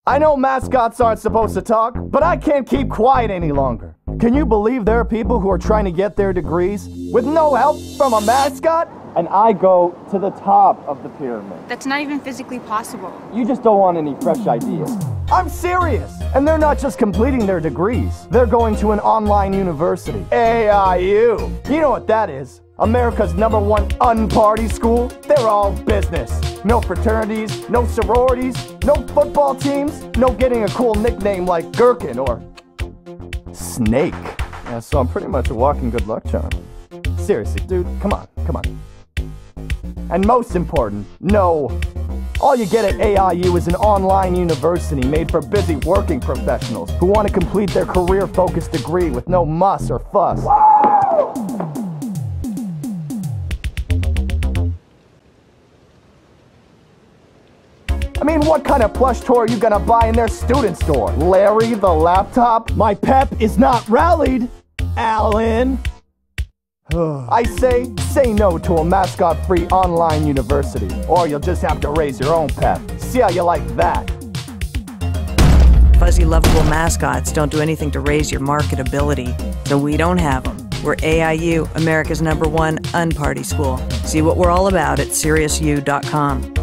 I know mascots aren't supposed to talk, but I can't keep quiet any longer. Can you believe there are people who are trying to get their degrees with no help from a mascot? And I go to the top of the pyramid. That's not even physically possible. You just don't want any fresh ideas. I'm serious! And they're not just completing their degrees. They're going to an online university. AIU. You know what that is. America's #1 unparty school. They're all business. No fraternities, no sororities, no football teams, no getting a cool nickname like Gherkin or Snake. Yeah, so I'm pretty much a walking good luck charm. Seriously, dude, come on. And most important, no. All you get at AIU is an online university made for busy working professionals who want to complete their career-focused degree with no muss or fuss. I mean, what kind of plush toy are you gonna buy in their student store? Larry the laptop? My pep is not rallied, Alan. I say no to a mascot-free online university, or you'll just have to raise your own pep. See how you like that? Fuzzy, lovable mascots don't do anything to raise your marketability, so we don't have them. We're AIU, America's #1 unparty school. See what we're all about at SeriousU.com.